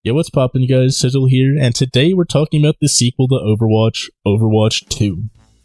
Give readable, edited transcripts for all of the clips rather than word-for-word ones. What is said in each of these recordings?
Yo, what's poppin' guys, Sizzyl here, and today we're talking about the sequel to Overwatch, Overwatch 2.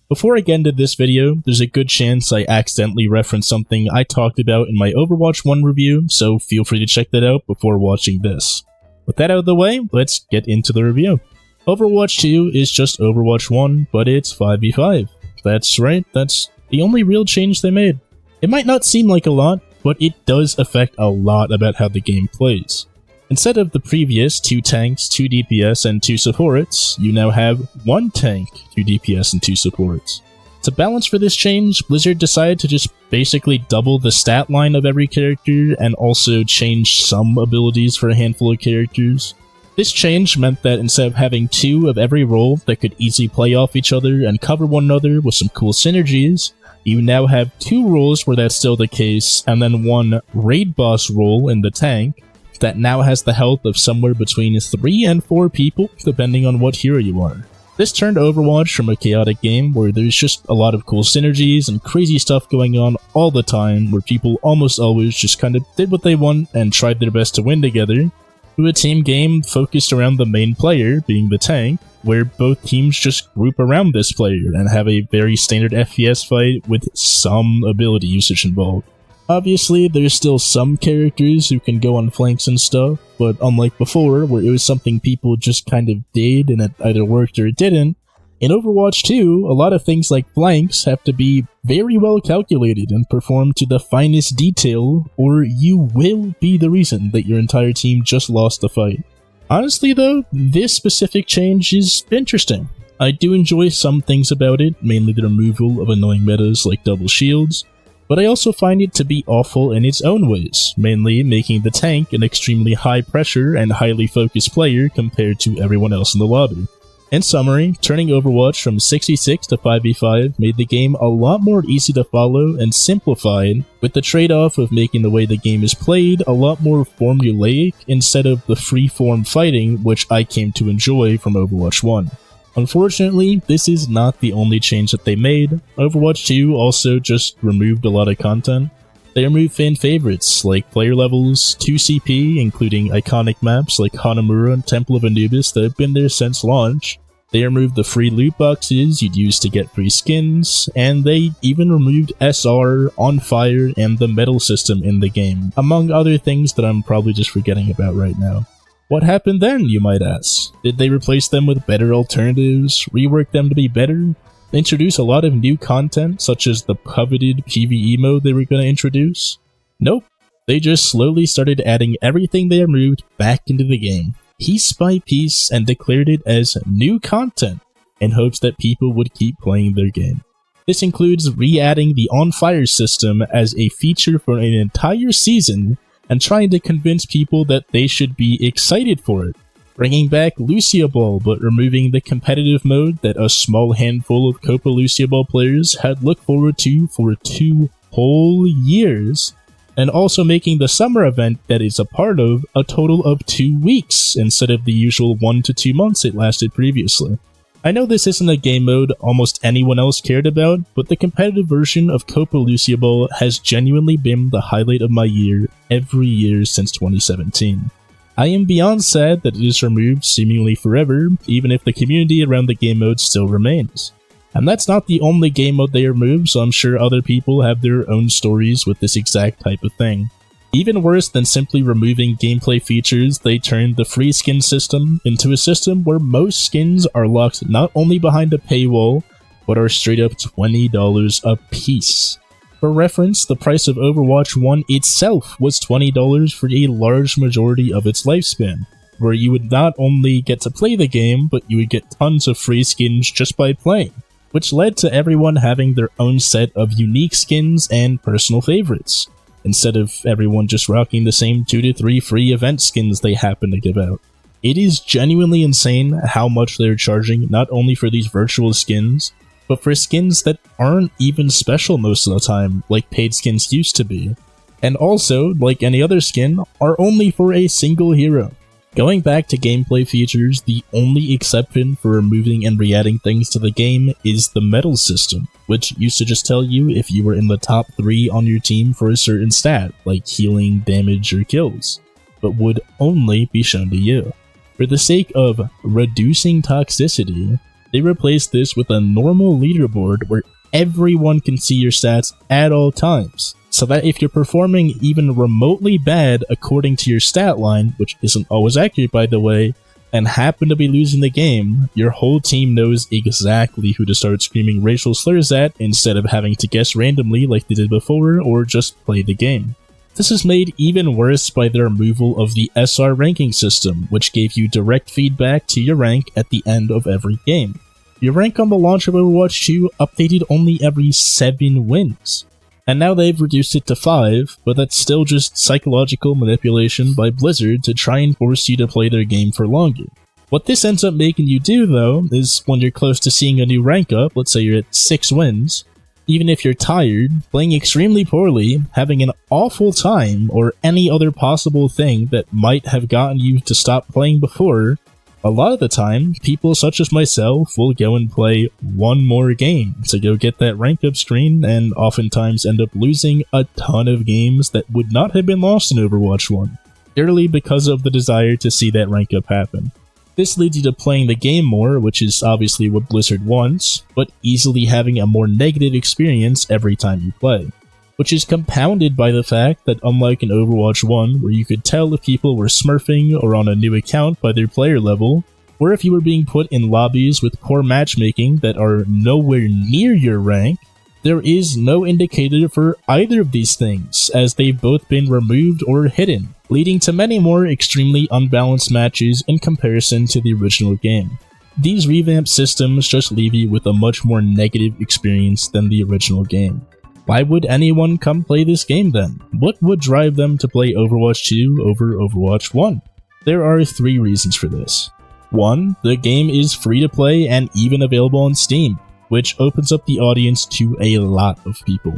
Before I get into this video, there's a good chance I accidentally referenced something I talked about in my Overwatch 1 review, so feel free to check that out before watching this. With that out of the way, let's get into the review. Overwatch 2 is just Overwatch 1, but it's 5v5. That's right, that's the only real change they made. It might not seem like a lot, but it does affect a lot about how the game plays. Instead of the previous 2 tanks, 2 DPS, and 2 supports, you now have 1 tank, 2 DPS, and 2 supports. To balance for this change, Blizzard decided to just basically double the stat line of every character and also change some abilities for a handful of characters. This change meant that instead of having 2 of every role that could easily play off each other and cover one another with some cool synergies, you now have 2 roles where that's still the case, and then 1 raid boss role in the tank, that now has the health of somewhere between 3 and 4 people, depending on what hero you are. This turned Overwatch from a chaotic game where there's just a lot of cool synergies and crazy stuff going on all the time, where people almost always just kind of did what they want and tried their best to win together, to a team game focused around the main player, being the tank, where both teams just group around this player and have a very standard FPS fight with some ability usage involved. Obviously, there's still some characters who can go on flanks and stuff, but unlike before, where it was something people just kind of did and it either worked or it didn't, in Overwatch 2, a lot of things like flanks have to be very well calculated and performed to the finest detail, or you will be the reason that your entire team just lost the fight. Honestly though, this specific change is interesting. I do enjoy some things about it, mainly the removal of annoying metas like double shields, but I also find it to be awful in its own ways, mainly making the tank an extremely high pressure and highly focused player compared to everyone else in the lobby. In summary, turning Overwatch from 66 to 5v5 made the game a lot more easy to follow and simplified, with the trade-off of making the way the game is played a lot more formulaic instead of the free-form fighting which I came to enjoy from Overwatch 1. Unfortunately, this is not the only change that they made. Overwatch 2 also just removed a lot of content. They removed fan favorites like player levels, 2 CP, including iconic maps like Hanamura and Temple of Anubis that have been there since launch. They removed the free loot boxes you'd use to get free skins, and they even removed SR, On Fire, and the medal system in the game, among other things that I'm probably just forgetting about right now. What happened then, you might ask? Did they replace them with better alternatives, rework them to be better, introduce a lot of new content such as the coveted PvE mode they were going to introduce? Nope, they just slowly started adding everything they removed back into the game, piece by piece, and declared it as new content in hopes that people would keep playing their game. This includes re-adding the On Fire system as a feature for an entire season and trying to convince people that they should be excited for it, bringing back Lucia Ball but removing the competitive mode that a small handful of Copa Lucia Ball players had looked forward to for 2 whole years, and also making the summer event that it's a part of a total of 2 weeks instead of the usual 1 to 2 months it lasted previously. I know this isn't a game mode almost anyone else cared about, but the competitive version of Copa Lucia Ball has genuinely been the highlight of my year every year since 2017. I am beyond sad that it is removed seemingly forever, even if the community around the game mode still remains. And that's not the only game mode they removed, so I'm sure other people have their own stories with this exact type of thing. Even worse than simply removing gameplay features, they turned the free skin system into a system where most skins are locked not only behind a paywall, but are straight up $20 a piece. For reference, the price of Overwatch 1 itself was $20 for a large majority of its lifespan, where you would not only get to play the game, but you would get tons of free skins just by playing, which led to everyone having their own set of unique skins and personal favorites, instead of everyone just rocking the same 2 to 3 free event skins they happen to give out. It is genuinely insane how much they're charging not only for these virtual skins, but for skins that aren't even special most of the time, like paid skins used to be, and also, like any other skin, are only for a single hero. Going back to gameplay features, the only exception for removing and re-adding things to the game is the medal system, which used to just tell you if you were in the top 3 on your team for a certain stat, like healing, damage, or kills, but would only be shown to you. For the sake of reducing toxicity, they replaced this with a normal leaderboard where everyone can see your stats at all times, so that if you're performing even remotely bad according to your stat line, which isn't always accurate by the way, and happen to be losing the game, your whole team knows exactly who to start screaming racial slurs at instead of having to guess randomly like they did before or just play the game. This is made even worse by the removal of the SR ranking system, which gave you direct feedback to your rank at the end of every game. Your rank on the launch of Overwatch 2 updated only every 7 wins. And now they've reduced it to 5, but that's still just psychological manipulation by Blizzard to try and force you to play their game for longer. What this ends up making you do though, is when you're close to seeing a new rank up, let's say you're at 6 wins, even if you're tired, playing extremely poorly, having an awful time, or any other possible thing that might have gotten you to stop playing before, a lot of the time, people such as myself will go and play one more game to go get that rank up screen and oftentimes end up losing a ton of games that would not have been lost in Overwatch 1, purely because of the desire to see that rank up happen. This leads you to playing the game more, which is obviously what Blizzard wants, but easily having a more negative experience every time you play. Which is compounded by the fact that unlike in Overwatch 1, where you could tell if people were smurfing or on a new account by their player level, or if you were being put in lobbies with poor matchmaking that are nowhere near your rank, there is no indicator for either of these things, as they've both been removed or hidden, leading to many more extremely unbalanced matches in comparison to the original game. These revamp systems just leave you with a much more negative experience than the original game. Why would anyone come play this game then? What would drive them to play Overwatch 2 over Overwatch 1? There are 3 reasons for this. 1. The game is free to play and even available on Steam, which opens up the audience to a lot of people.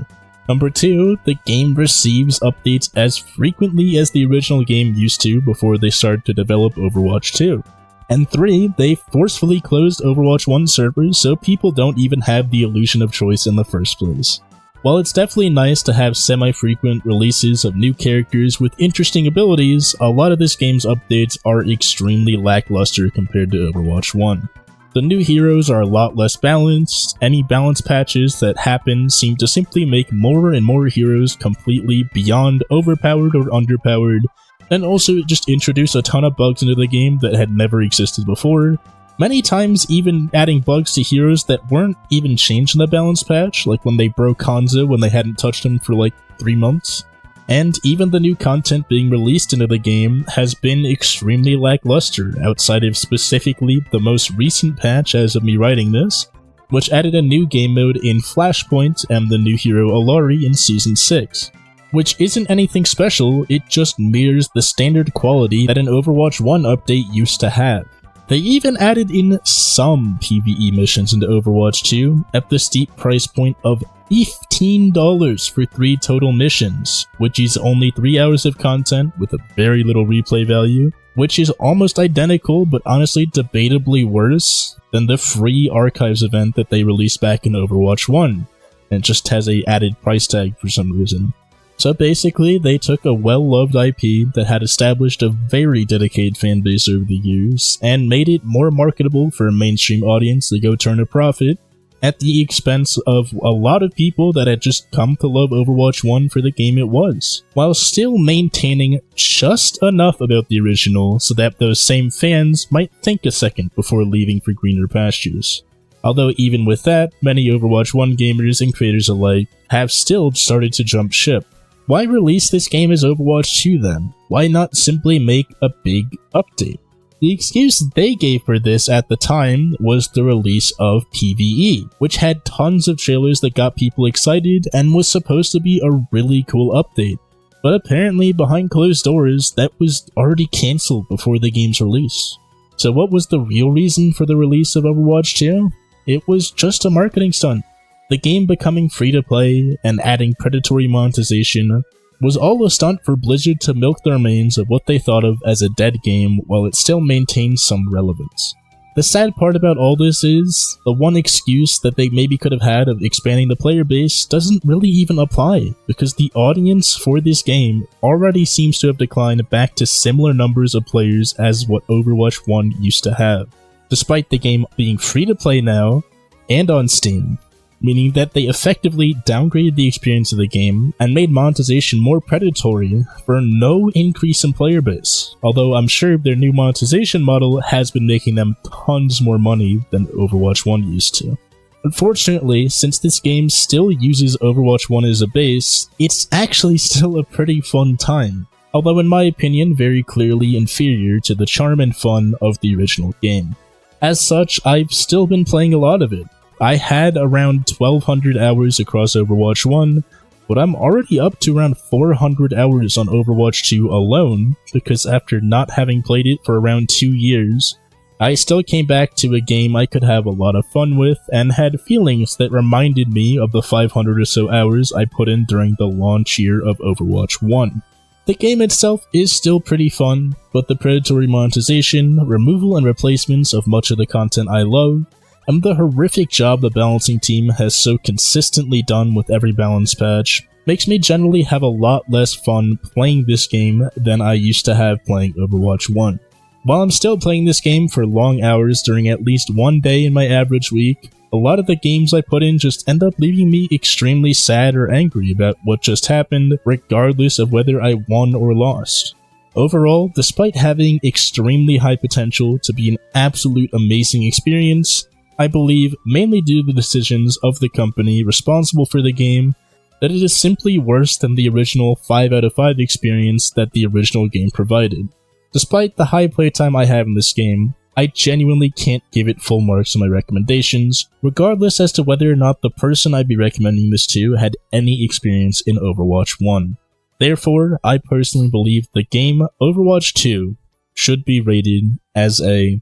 Number 2, the game receives updates as frequently as the original game used to before they started to develop Overwatch 2. And 3, they forcefully closed Overwatch 1 servers so people don't even have the illusion of choice in the first place. While it's definitely nice to have semi-frequent releases of new characters with interesting abilities, a lot of this game's updates are extremely lackluster compared to Overwatch 1. The new heroes are a lot less balanced, any balance patches that happen seem to simply make more and more heroes completely beyond overpowered or underpowered, and also just introduce a ton of bugs into the game that had never existed before. Many times even adding bugs to heroes that weren't even changed in the balance patch, like when they broke Hanzo when they hadn't touched him for like 3 months. And even the new content being released into the game has been extremely lackluster outside of specifically the most recent patch as of me writing this, which added a new game mode in Flashpoint and the new hero Alari in Season 6. Which isn't anything special, it just mirrors the standard quality that an Overwatch 1 update used to have. They even added in some PvE missions into Overwatch 2 at the steep price point of $15 for 3 total missions, which is only 3 hours of content with a very little replay value, which is almost identical but honestly debatably worse than the free Archives event that they released back in Overwatch 1, and just has a added price tag for some reason. So basically, they took a well-loved IP that had established a very dedicated fanbase over the years, and made it more marketable for a mainstream audience to go turn a profit, at the expense of a lot of people that had just come to love Overwatch 1 for the game it was, while still maintaining just enough about the original so that those same fans might think a second before leaving for greener pastures. Although even with that, many Overwatch 1 gamers and creators alike have still started to jump ship. Why release this game as Overwatch 2 then? Why not simply make a big update? The excuse they gave for this at the time was the release of PvE, which had tons of trailers that got people excited and was supposed to be a really cool update. But apparently behind closed doors, that was already cancelled before the game's release. So what was the real reason for the release of Overwatch 2? It was just a marketing stunt. The game becoming free to play and adding predatory monetization was all a stunt for Blizzard to milk the remains of what they thought of as a dead game while it still maintained some relevance. The sad part about all this is, the one excuse that they maybe could have had of expanding the player base doesn't really even apply, because the audience for this game already seems to have declined back to similar numbers of players as what Overwatch 1 used to have, despite the game being free to play now, and on Steam, meaning that they effectively downgraded the experience of the game and made monetization more predatory for no increase in player base, although I'm sure their new monetization model has been making them tons more money than Overwatch 1 used to. Unfortunately, since this game still uses Overwatch 1 as a base, it's actually still a pretty fun time, although in my opinion very clearly inferior to the charm and fun of the original game. As such, I've still been playing a lot of it. I had around 1200 hours across Overwatch 1, but I'm already up to around 400 hours on Overwatch 2 alone, because after not having played it for around 2 years, I still came back to a game I could have a lot of fun with, and had feelings that reminded me of the 500 or so hours I put in during the launch year of Overwatch 1. The game itself is still pretty fun, but the predatory monetization, removal and replacements of much of the content I love, and the horrific job the balancing team has so consistently done with every balance patch makes me generally have a lot less fun playing this game than I used to have playing Overwatch 1. While I'm still playing this game for long hours during at least one day in my average week, a lot of the games I put in just end up leaving me extremely sad or angry about what just happened, regardless of whether I won or lost. Overall, despite having extremely high potential to be an absolute amazing experience, I believe, mainly due to the decisions of the company responsible for the game, that it is simply worse than the original 5 out of 5 experience that the original game provided. Despite the high playtime I have in this game, I genuinely can't give it full marks on my recommendations, regardless as to whether or not the person I'd be recommending this to had any experience in Overwatch 1. Therefore, I personally believe the game Overwatch 2 should be rated as a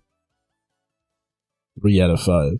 3 out of 5.